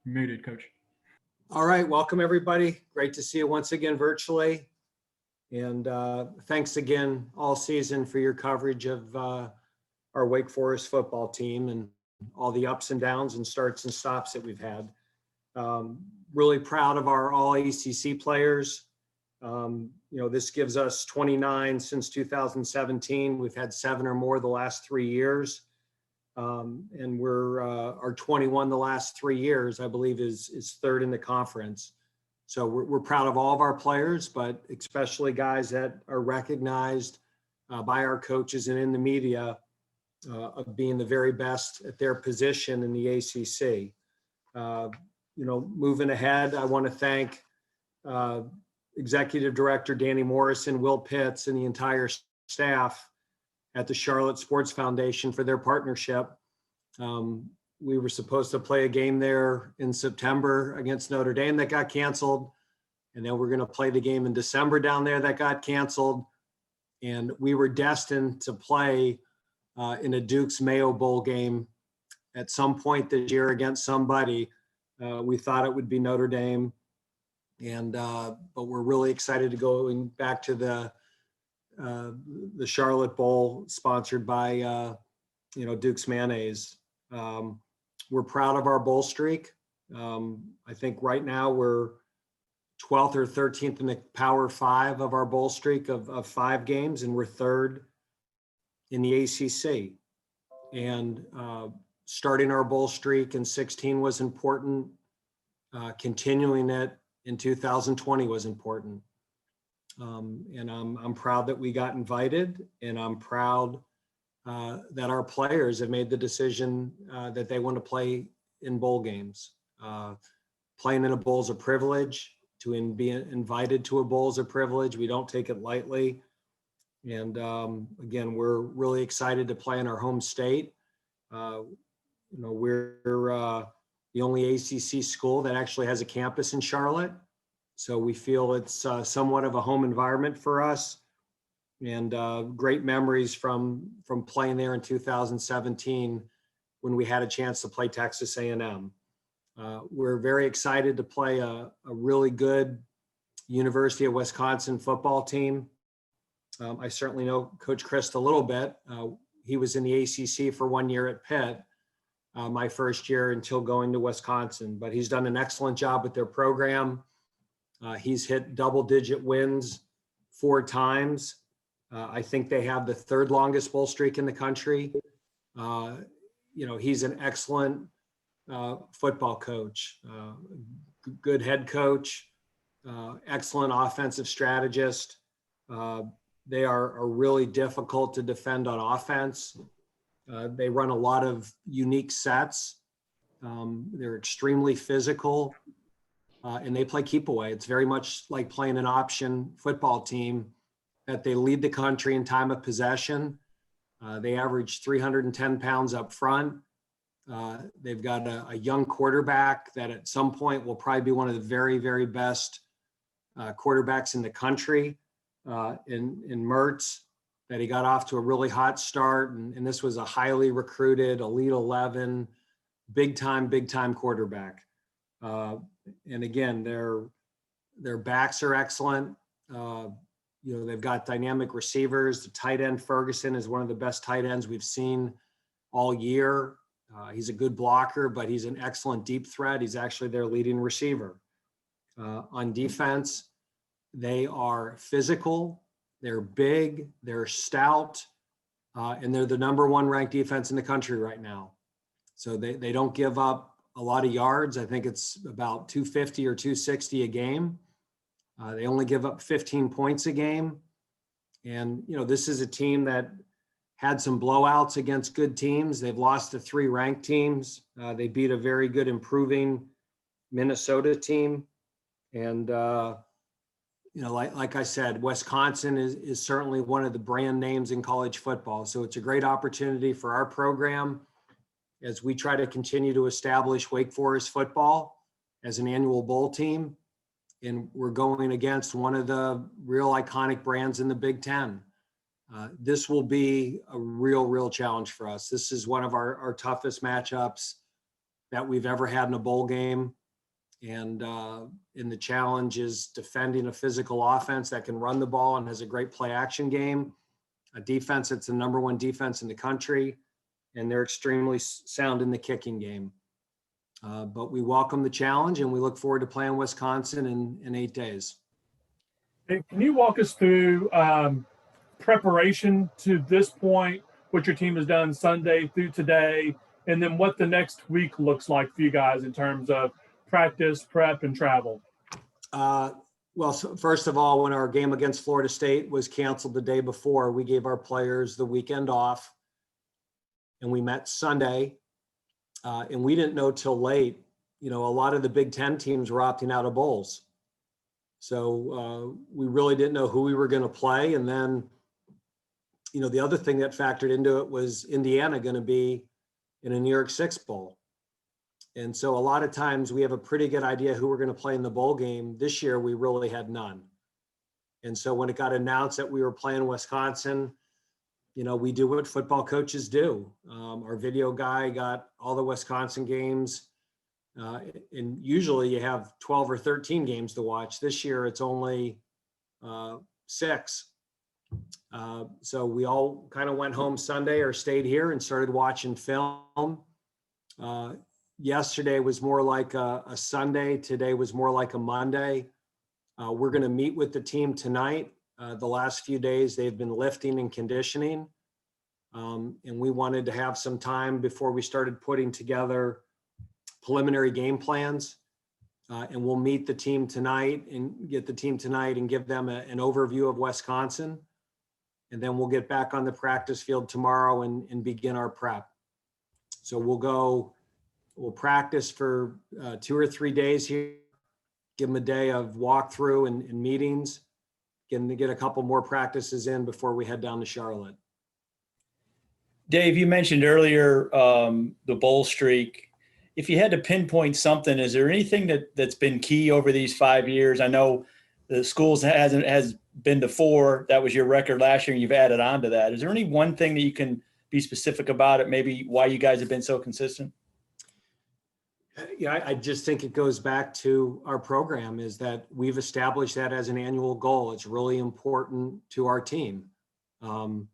Muted, Coach. All right, welcome everybody. Great to see you once again virtually. And thanks again all season for your coverage of our Wake Forest football team and all the ups and downs and starts and stops that we've had. Really proud of our all ACC players. This gives us 29 since 2017. We've had 7 or more the last 3 years. And we're our 21 the last 3 years, I believe, is third in the conference. So we're proud of all of our players, but especially guys that are recognized by our coaches and in the media of being the very best at their position in the ACC. Moving ahead, I want to thank Executive Director Danny Morrison, Will Pitts, and the entire staff at the Charlotte Sports Foundation for their partnership. We were supposed to play a game there in September against Notre Dame that got canceled. And then we're going to play the game in December down there that got canceled. And we were destined to play in a Duke's Mayo Bowl game at some point this year against somebody. We thought it would be Notre Dame. But we're really excited to going back to the Charlotte Bowl sponsored by, Duke's Mayonnaise. We're proud of our bowl streak. I think right now we're 12th or 13th in the Power 5 of our bowl streak of 5 games, and we're 3rd in the ACC. And starting our bowl streak in 16 was important. Continuing it in 2020 was important. And I'm proud that we got invited, and I'm proud that our players have made the decision that they want to play in bowl games. Playing in a bowl is a privilege. To be invited to a bowl is a privilege. We don't take it lightly. And again, we're really excited to play in our home state. We're the only ACC school that actually has a campus in Charlotte. So we feel it's somewhat of a home environment for us, and great memories from playing there in 2017 when we had a chance to play Texas A&M. We're very excited to play a really good University of Wisconsin football team. I certainly know Coach Christ a little bit. He was in the ACC for 1 year at Pitt, my first year until going to Wisconsin, but he's done an excellent job with their program. He's hit double-digit wins 4 times. I think they have the 3rd longest bowl streak in the country. He's an excellent football coach, good head coach, excellent offensive strategist. They are really difficult to defend on offense. They run a lot of unique sets. They're extremely physical. And they play keep away. It's very much like playing an option football team that they lead the country in time of possession. They average 310 pounds up front. They've got a young quarterback that at some point will probably be one of the very, very best quarterbacks in the country in Mertz, that he got off to a really hot start. And this was a highly recruited Elite 11, big time quarterback. And again, their backs are excellent. They've got dynamic receivers. The tight end Ferguson is one of the best tight ends we've seen all year. He's a good blocker, but he's an excellent deep threat. He's actually their leading receiver. On defense, they are physical, they're big, they're stout, and they're the #1 ranked defense in the country right now. So they don't give up a lot of yards. I think it's about 250 or 260 a game. They only give up 15 points a game. And, this is a team that had some blowouts against good teams. They've lost to 3 ranked teams. They beat a very good improving Minnesota team. And, like I said, Wisconsin is certainly one of the brand names in college football. So it's a great opportunity for our program as we try to continue to establish Wake Forest football as an annual bowl team. And we're going against one of the real iconic brands in the Big Ten. This will be a real challenge for us. This is one of our toughest matchups that we've ever had in a bowl game. And the challenge is defending a physical offense that can run the ball and has a great play action game, a defense that's the #1 defense in the country, and they're extremely sound in the kicking game. But we welcome the challenge, and we look forward to playing Wisconsin in 8 days. And can you walk us through preparation to this point, what your team has done Sunday through today, and then what the next week looks like for you guys in terms of practice, prep, and travel? Well, so first of all, when our game against Florida State was canceled the day before, we gave our players the weekend off, and we met Sunday, and we didn't know till late. A lot of the Big Ten teams were opting out of bowls. So we really didn't know who we were going to play. And then, the other thing that factored into it was Indiana going to be in a New York Six Bowl. And so a lot of times we have a pretty good idea who we're going to play in the bowl game. This year, we really had none. And so when it got announced that we were playing Wisconsin, we do what football coaches do. Our video guy got all the Wisconsin games. And usually you have 12 or 13 games to watch. This year, it's only 6. So we all kind of went home Sunday or stayed here and started watching film. Yesterday was more like a Sunday. Today was more like a Monday. We're going to meet with the team tonight. The last few days, they've been lifting and conditioning. And we wanted to have some time before we started putting together preliminary game plans. And we'll meet the team tonight and give them an overview of Wisconsin. And then we'll get back on the practice field tomorrow and begin our prep. So we'll practice for 2 or 3 days here, give them a day of walkthrough and meetings, get a couple more practices in before we head down to Charlotte. Dave, you mentioned earlier the bowl streak. If you had to pinpoint something, is there anything that's been key over these 5 years? I know the schools has been to 4. That was your record last year, and you've added on to that. Is there any one thing that you can be specific about it, maybe why you guys have been so consistent? Yeah, I just think it goes back to our program, is that we've established that as an annual goal. It's really important to our team. And,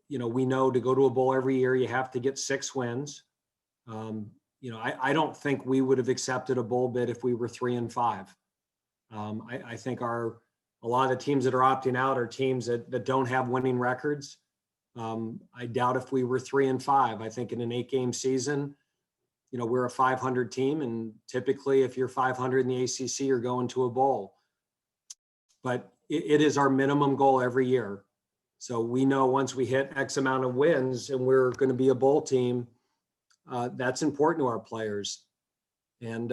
we know to go to a bowl every year, you have to get 6 wins. I don't think we would have accepted a bowl bid if we were 3-5. I think a lot of the teams that are opting out are teams that don't have winning records. I doubt if we were 3-5. I think in an 8-game season, we're a 500 team, and typically if you're 500 in the ACC, you're going to a bowl. But it is our minimum goal every year. So we know once we hit X amount of wins and we're going to be a bowl team, that's important to our players. And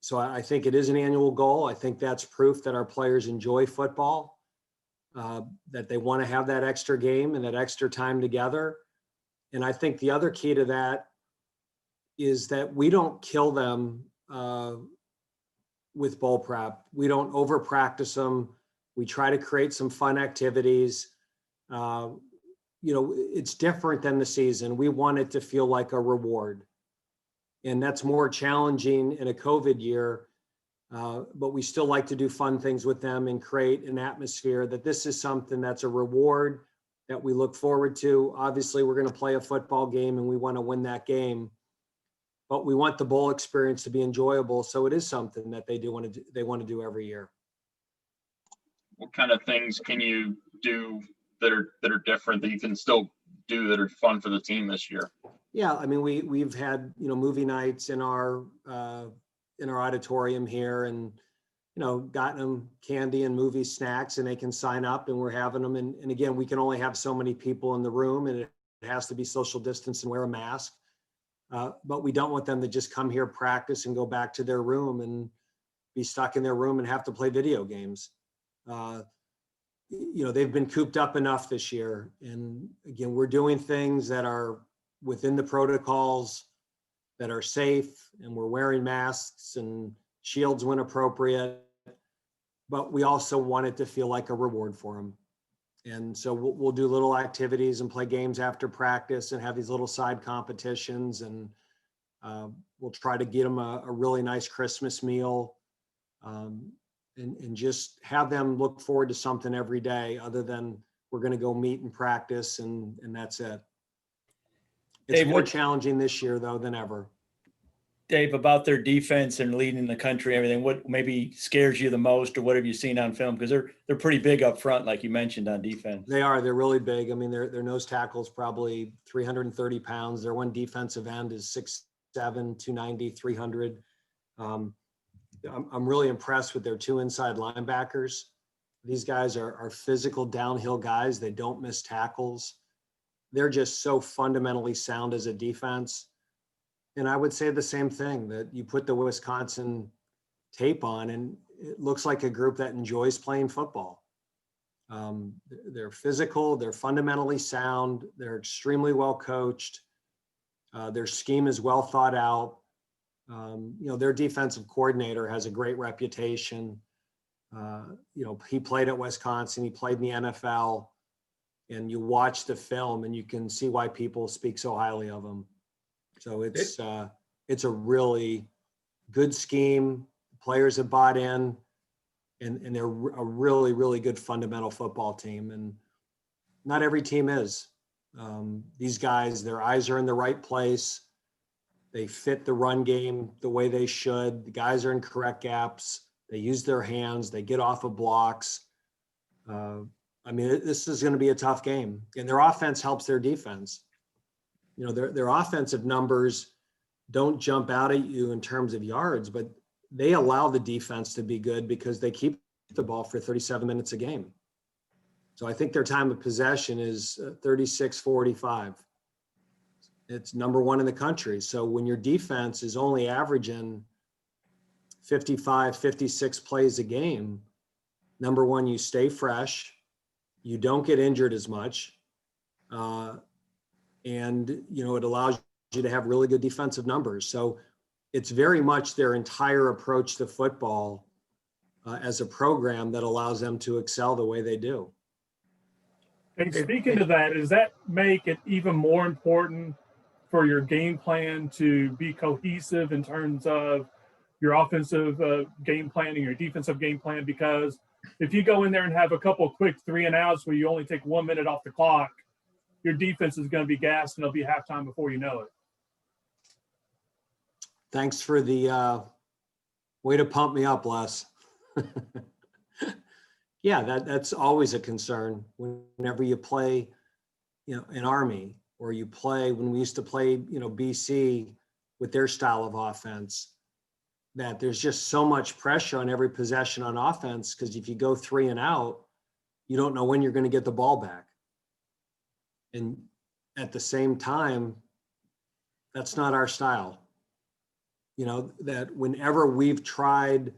so I think it is an annual goal. I think that's proof that our players enjoy football, that they want to have that extra game and that extra time together. And I think the other key to that is that we don't kill them with bowl prep. We don't over practice them. We try to create some fun activities. It's different than the season. We want it to feel like a reward. And that's more challenging in a COVID year, but we still like to do fun things with them and create an atmosphere that this is something that's a reward that we look forward to. Obviously, we're going to play a football game and we want to win that game, but we want the bowl experience to be enjoyable. So it is something that they want to do every year. What kind of things can you do that are different that you can still do that are fun for the team this year? Yeah, I mean, we've had movie nights in our auditorium here, and gotten them candy and movie snacks, and they can sign up, and we're having them. And again, we can only have so many people in the room, and it has to be social distance and wear a mask. But we don't want them to just come here, practice, and go back to their room and be stuck in their room and have to play video games. They've been cooped up enough this year. And again, we're doing things that are within the protocols, that are safe, and we're wearing masks and shields when appropriate. But we also want it to feel like a reward for them. And so we'll do little activities and play games after practice and have these little side competitions. And we'll try to get them a really nice Christmas meal, and just have them look forward to something every day other than we're going to go meet and practice and that's it. It's Dave, more challenging this year though than ever. Dave, about their defense and leading the country, everything, what maybe scares you the most, or what have you seen on film? Because they're pretty big up front, like you mentioned, on defense. They are. They're really big. I mean, their nose tackle is probably 330 pounds. Their one defensive end is 6'7", 290, 300. I'm really impressed with their two inside linebackers. These guys are physical downhill guys. They don't miss tackles. They're just so fundamentally sound as a defense. And I would say the same thing, that you put the Wisconsin tape on and it looks like a group that enjoys playing football. They're physical, they're fundamentally sound, they're extremely well coached. Their scheme is well thought out. Their defensive coordinator has a great reputation. He played at Wisconsin, he played in the NFL, and you watch the film and you can see why people speak so highly of him. So it's a really good scheme. Players have bought in, and they're a really, really good fundamental football team. And not every team is. These guys, their eyes are in the right place. They fit the run game the way they should. The guys are in correct gaps. They use their hands. They get off of blocks. This is going to be a tough game. And their offense helps their defense. Their offensive numbers don't jump out at you in terms of yards, but they allow the defense to be good because they keep the ball for 37 minutes a game. So I think their time of possession is 36-45. It's number one in the country. So when your defense is only averaging 55, 56 plays a game, number one, you stay fresh, you don't get injured as much, and it allows you to have really good defensive numbers. So it's very much their entire approach to football as a program that allows them to excel the way they do. And speaking to that, does that make it even more important for your game plan to be cohesive in terms of your offensive game plan and your defensive game plan? Because if you go in there and have a couple of quick 3 and outs where you only take 1 minute off the clock, your defense is going to be gassed and it'll be halftime before you know it. Thanks for the way to pump me up, Les. Yeah, that's always a concern whenever you play, an Army, or you play when we used to play, BC with their style of offense, that there's just so much pressure on every possession on offense, because if you go 3 and out, you don't know when you're going to get the ball back. And at the same time, that's not our style. That whenever we've tried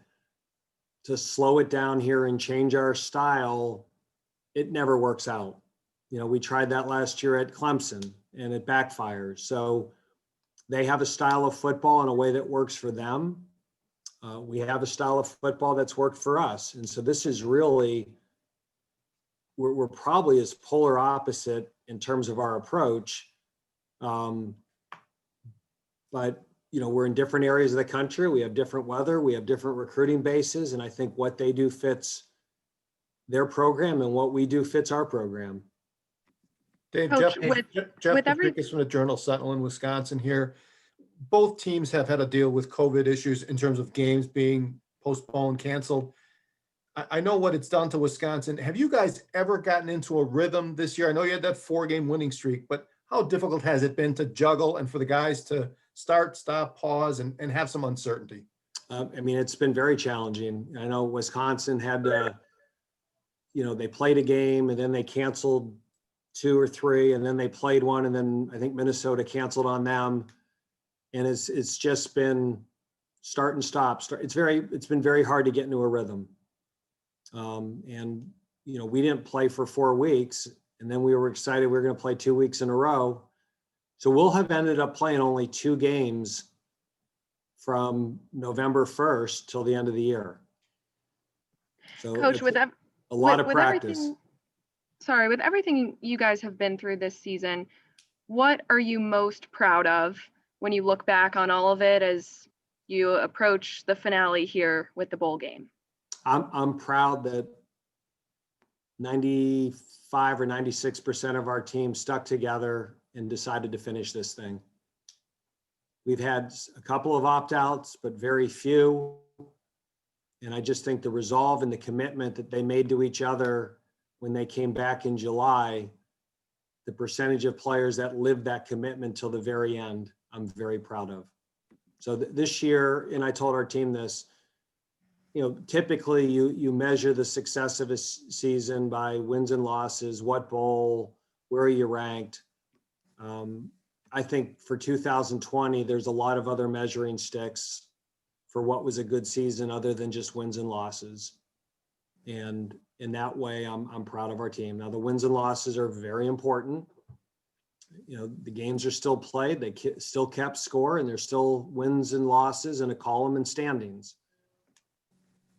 to slow it down here and change our style, it never works out. We tried that last year at Clemson and it backfires. So they have a style of football in a way that works for them. We have a style of football that's worked for us. And so this is really, we're probably as polar opposite in terms of our approach. But we're in different areas of the country. We have different weather. We have different recruiting bases. And I think what they do fits their program and what we do fits our program. Dave, Coach, Jeff with Patrikas from the Journal Sentinel in Wisconsin here. Both teams have had to deal with COVID issues in terms of games being postponed, canceled. I know what it's done to Wisconsin. Have you guys ever gotten into a rhythm this year? I know you had that 4-game winning streak, but how difficult has it been to juggle and for the guys to start, stop, pause, and have some uncertainty? It's been very challenging. I know Wisconsin had to, they played a game and then they canceled 2 or 3, and then they played one, and then I think Minnesota canceled on them. And it's just been start and stop. It's been very hard to get into a rhythm. We didn't play for 4 weeks, and then we were excited we were going to play 2 weeks in a row. So we'll have ended up playing only 2 games from November 1st till the end of the year. So Coach, a lot of practice. sorry, with everything you guys have been through this season, what are you most proud of when you look back on all of it as you approach the finale here with the bowl game? I'm proud that 95 or 96% of our team stuck together and decided to finish this thing. We've had a couple of opt-outs, but very few. And I just think the resolve and the commitment that they made to each other when they came back in July, the percentage of players that lived that commitment till the very end, I'm very proud of. So this year, and I told our team this, typically you measure the success of a season by wins and losses, what bowl, where are you ranked. I think for 2020, there's a lot of other measuring sticks for what was a good season other than just wins and losses. And in that way, I'm proud of our team. Now, the wins and losses are very important. The games are still played. They still kept score, and there's still wins and losses in a column and standings.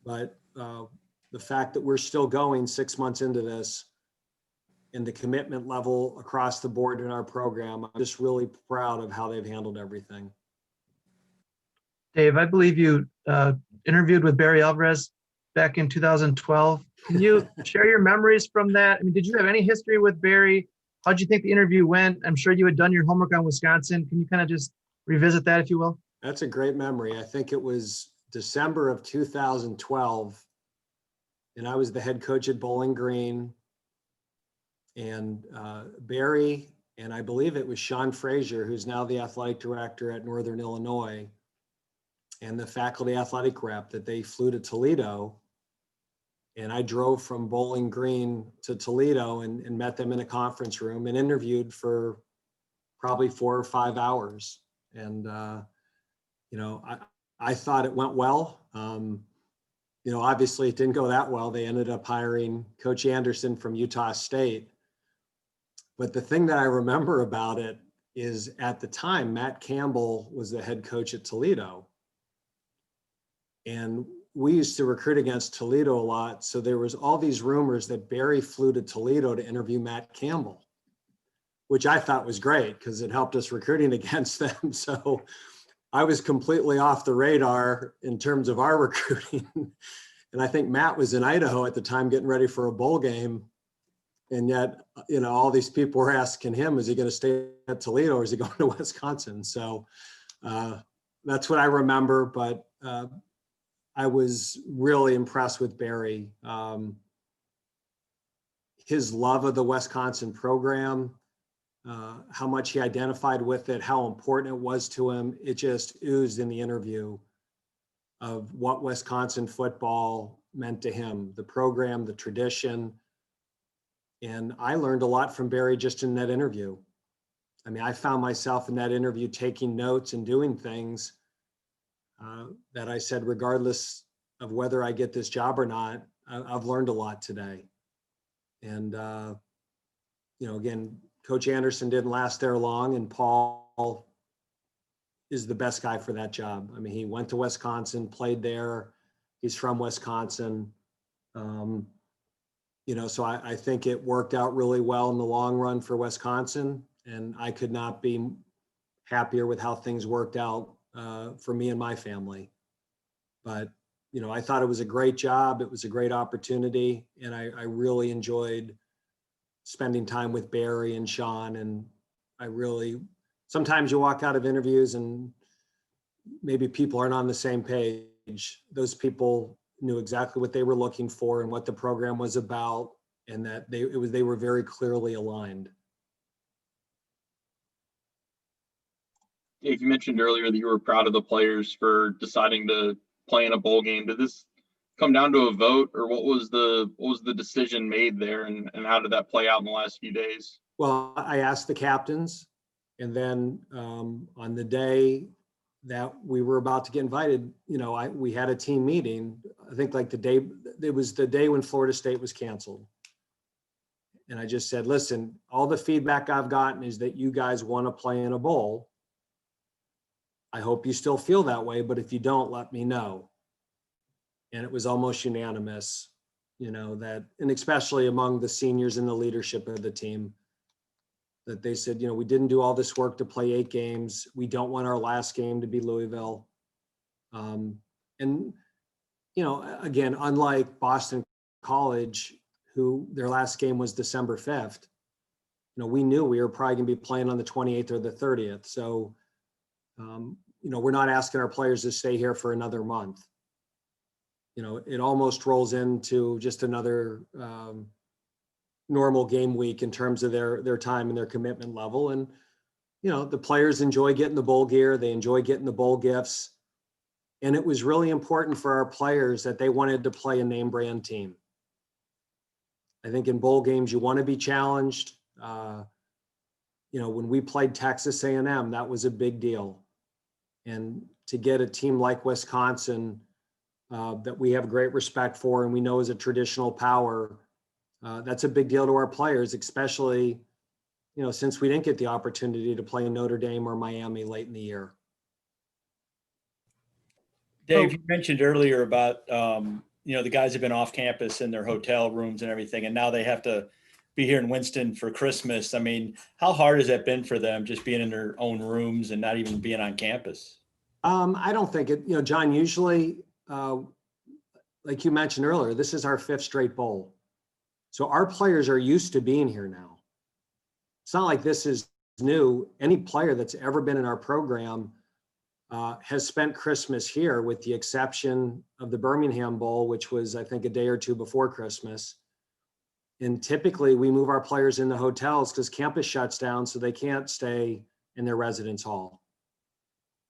But the fact that we're still going 6 months into this and the commitment level across the board in our program, I'm just really proud of how they've handled everything. Dave, I believe you interviewed with Barry Alvarez back in 2012. Can you share your memories from that? I mean, did you have any history with Barry? How'd you think the interview went? I'm sure you had done your homework on Wisconsin. Can you kind of just revisit that, if you will? That's a great memory. I think it was December of 2012, and I was the head coach at Bowling Green. And Barry, and I believe it was Sean Frazier, who's now the athletic director at Northern Illinois, and the faculty athletic rep, that they flew to Toledo. And I drove from Bowling Green to Toledo and met them in a conference room and interviewed for probably 4 or 5 hours. And, I thought it went well. Obviously it didn't go that well. They ended up hiring Coach Anderson from Utah State. But the thing that I remember about it is at the time, Matt Campbell was the head coach at Toledo. And we used to recruit against Toledo a lot. So there was all these rumors that Barry flew to Toledo to interview Matt Campbell, which I thought was great because it helped us recruiting against them. So I was completely off the radar in terms of our recruiting. And I think Matt was in Idaho at the time getting ready for a bowl game. And yet, all these people were asking him, is he going to stay at Toledo or is he going to Wisconsin? So that's what I remember. But I was really impressed with Barry. His love of the Wisconsin program, how much he identified with it, how important it was to him. It just oozed in the interview of what Wisconsin football meant to him, the program, the tradition. And I learned a lot from Barry just in that interview. I mean, I found myself in that interview taking notes and doing things that I said, regardless of whether I get this job or not, I've learned a lot today. And, again, Coach Anderson didn't last there long, and Paul is the best guy for that job. I mean, he went to Wisconsin, played there. He's from Wisconsin. So I think it worked out really well in the long run for Wisconsin, and I could not be happier with how things worked out for me and my family. But, I thought it was a great job. It was a great opportunity, and I really enjoyed spending time with Barry and Sean. And sometimes you walk out of interviews and maybe people aren't on the same page. Those people knew exactly what they were looking for and what the program was about, and that they were very clearly aligned. Dave, you mentioned earlier that you were proud of the players for deciding to play in a bowl game. Did this come down to a vote, or what was the decision made there, and how did that play out in the last few days? Well, I asked the captains, and then on the day that we were about to get invited, we had a team meeting. I think it was the day when Florida State was canceled. And I just said, listen, all the feedback I've gotten is that you guys want to play in a bowl. I hope you still feel that way, but if you don't, let me know. And it was almost unanimous that, and especially among the seniors and the leadership of the team, that they said, we didn't do all this work to play 8 games. We don't want our last game to be Louisville. And, again, unlike Boston College, who their last game was December 5th, we knew we were probably going to be playing on the 28th or the 30th. So, we're not asking our players to stay here for another month. It almost rolls into just another normal game week in terms of their time and their commitment level. And, the players enjoy getting the bowl gear. They enjoy getting the bowl gifts. And it was really important for our players that they wanted to play a name brand team. I think in bowl games, you want to be challenged. When we played Texas A&M, that was a big deal. And to get a team like Wisconsin that we have great respect for and we know is a traditional power, that's a big deal to our players, especially, since we didn't get the opportunity to play Notre Dame or Miami late in the year. Dave, you mentioned earlier about, the guys have been off campus in their hotel rooms and everything, and now they have to be here in Winston for Christmas. I mean, how hard has that been for them, just being in their own rooms and not even being on campus? I don't think it, John, usually, like you mentioned earlier, this is our 5th straight bowl. So our players are used to being here now. It's not like this is new. Any player that's ever been in our program has spent Christmas here, with the exception of the Birmingham Bowl, which was, I think, a day or two before Christmas. And typically we move our players in the hotels because campus shuts down, so they can't stay in their residence hall.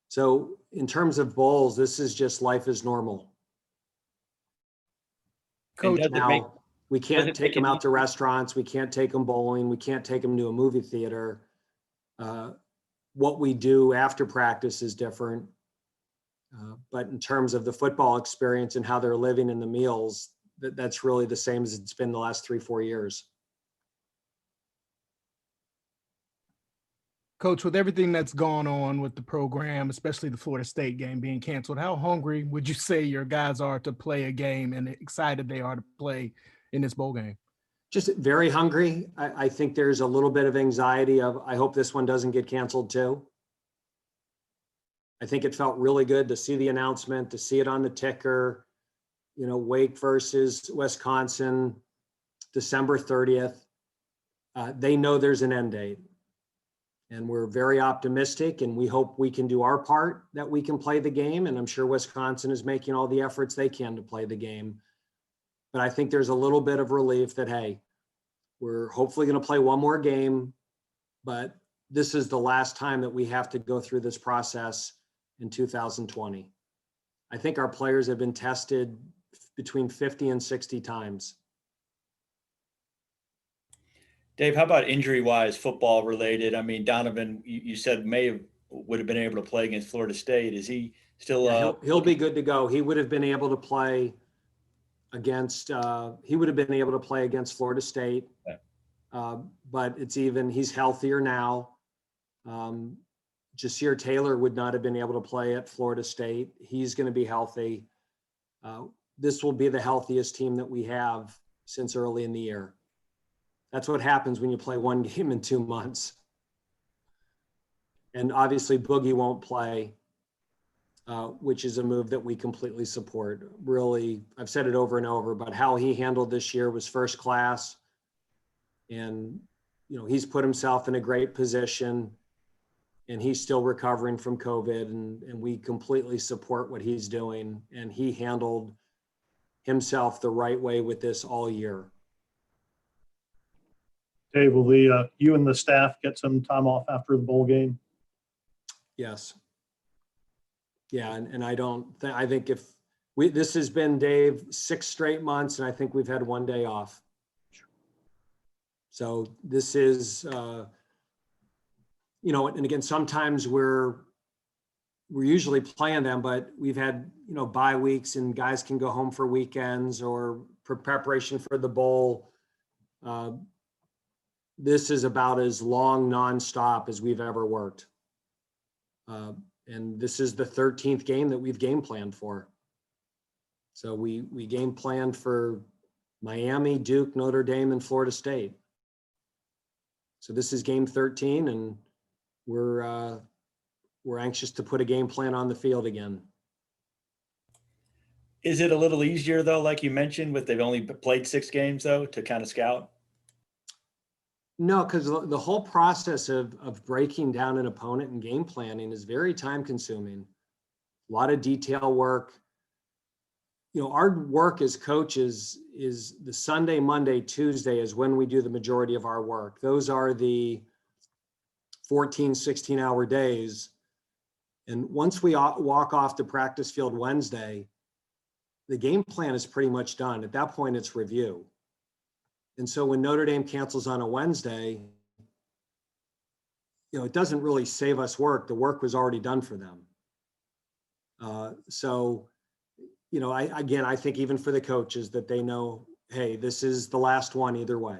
So in terms of bowls, this is just life as normal. Coach, now, we can't take them out to restaurants. We can't take them bowling. We can't take them to a movie theater. What we do after practice is different. But in terms of the football experience and how they're living in the meals, that's really the same as it's been the last 3-4 years. Coach, with everything that's gone on with the program, especially the Florida State game being canceled, how hungry would you say your guys are to play a game and excited they are to play in this bowl game? Just very hungry. I think there's a little bit of anxiety of, I hope this one doesn't get canceled too. I think it felt really good to see the announcement, to see it on the ticker, Wake versus Wisconsin, December 30th. They know there's an end date. And we're very optimistic, and we hope we can do our part, that we can play the game. And I'm sure Wisconsin is making all the efforts they can to play the game. But I think there's a little bit of relief that, hey, we're hopefully going to play one more game, but this is the last time that we have to go through this process in 2020. I think our players have been tested between 50 and 60 times. Dave, how about injury-wise, football related? I mean, Donovan, you said would have been able to play against Florida State. Is he still? Yeah, he'll be good to go. He would have been able to play against. He would have been able to play against Florida State, but he's healthier now. Jasir Taylor would not have been able to play at Florida State. He's going to be healthy. This will be the healthiest team that we have since early in the year. That's what happens when you play one game in 2 months. And obviously Boogie won't play, which is a move that we completely support. Really, I've said it over and over, but how he handled this year was first class. And, he's put himself in a great position, and he's still recovering from COVID, and we completely support what he's doing. And he handled himself the right way with this all year. Dave, will you and the staff get some time off after the bowl game? Yes. Yeah, and I think if this has been, Dave, 6 straight months, and I think we've had 1 day off. So this is, and again, sometimes we're usually playing them, but we've had, bye weeks and guys can go home for weekends or for preparation for the bowl. This is about as long nonstop as we've ever worked. And this is the 13th game that we've game planned for. So we game planned for Miami, Duke, Notre Dame, and Florida State. So this is game 13, and we're anxious to put a game plan on the field again. Is it a little easier though, like you mentioned, with they've only played 6 games though, to kind of scout? No, because the whole process of breaking down an opponent and game planning is very time consuming. A lot of detail work. You know, our work as coaches is the Sunday, Monday, Tuesday is when we do the majority of our work. Those are the 14, 16-hour days. And once we walk off the practice field Wednesday, the game plan is pretty much done. At that point, it's review. And so when Notre Dame cancels on a Wednesday, you know, it doesn't really save us work. The work was already done for them. So, you know, I think even for the coaches that they know, hey, this is the last one either way.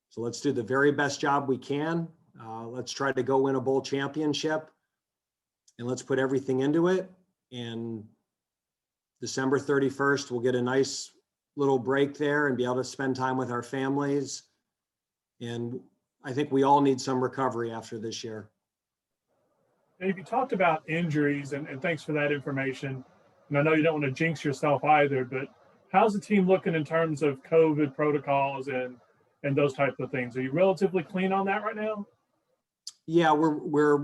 So let's do the very best job we can. Let's try to go win a bowl championship, and let's put everything into it. And December 31st, we'll get a nice little break there and be able to spend time with our families. And I think we all need some recovery after this year. Dave, you talked about injuries, and thanks for that information. And I know you don't want to jinx yourself either, but how's the team looking in terms of COVID protocols and those types of things? Are you relatively clean on that right now? Yeah, we're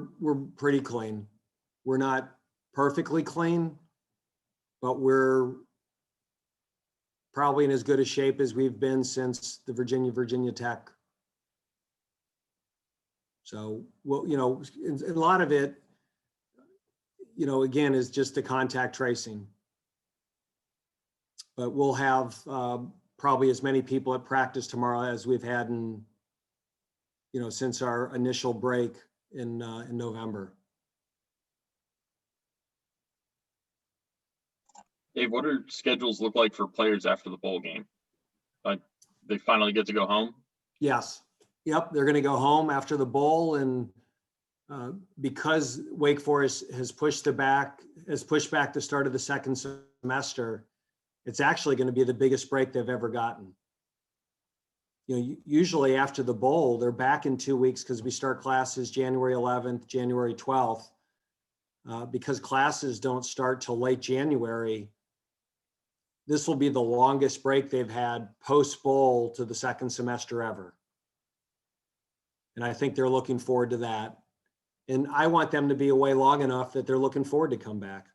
pretty clean. We're not perfectly clean, but we're probably in as good a shape as we've been since the Virginia Tech. So, well, you know, a lot of it, you know, again, is just the contact tracing. But we'll have probably as many people at practice tomorrow as we've had in, you know, since our initial break in November. Dave, what do schedules look like for players after the bowl game? Like, they finally get to go home? Yes. Yep. They're going to go home after the bowl, and because Wake Forest has pushed back the start of the second semester, it's actually going to be the biggest break they've ever gotten. You know, usually after the bowl, they're back in 2 weeks because we start classes January 11th, January 12th. Because classes don't start till late January, this will be the longest break they've had post-bowl to the second semester ever. And I think they're looking forward to that. And I want them to be away long enough that they're looking forward to come back.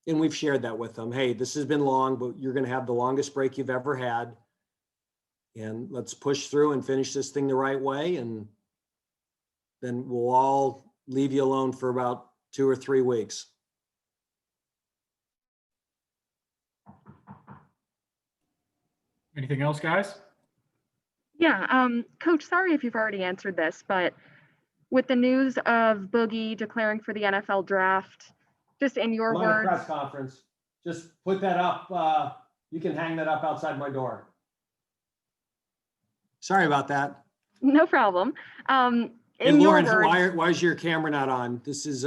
And we've shared that with them. Hey, this has been long, but you're going to have the longest break you've ever had. And let's push through and finish this thing the right way. And then we'll all leave you alone for about 2 or 3 weeks. Anything else, guys? Yeah, Coach, sorry if you've already answered this, but with the news of Boogie declaring for the NFL draft, just in your words. Press conference. Just put that up. You can hang that up outside my door. Sorry about that. No problem. Hey, In your Lauren, words, why is your camera not on? This is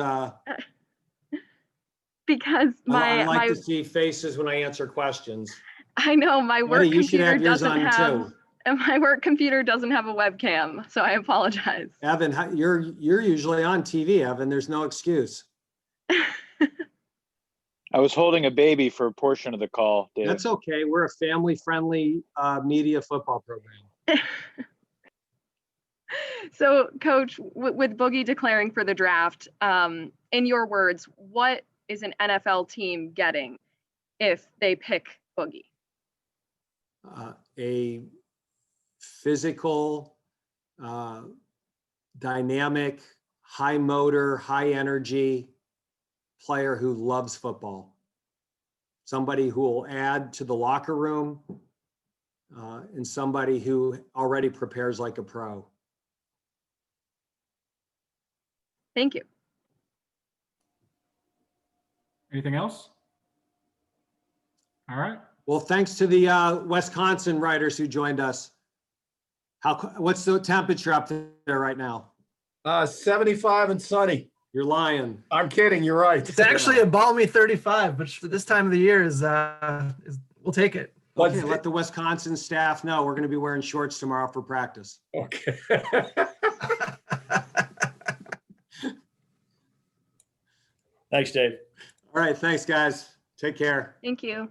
because I like my to see faces when I answer questions. I know my work Eddie, you should computer have yours doesn't on have too. and my work computer doesn't have a webcam, so I apologize. Evan, you're usually on TV, Evan. There's no excuse. I was holding a baby for a portion of the call, Dave. That's okay. We're a family-friendly media football program. So, Coach, with Boogie declaring for the draft, in your words, what is an NFL team getting if they pick Boogie? A physical, dynamic, high motor, high energy player who loves football. Somebody who will add to the locker room, and somebody who already prepares like a pro. Thank you. Anything else? All right. Well, thanks to the Wisconsin writers who joined us. What's the temperature up there right now? 75 and sunny. You're lying. I'm kidding. You're right. It's actually a balmy 35, which for this time of the year is We'll take it. Okay, let the Wisconsin staff know we're going to be wearing shorts tomorrow for practice. Okay. Thanks, Dave. All right, thanks, guys. Take care. Thank you.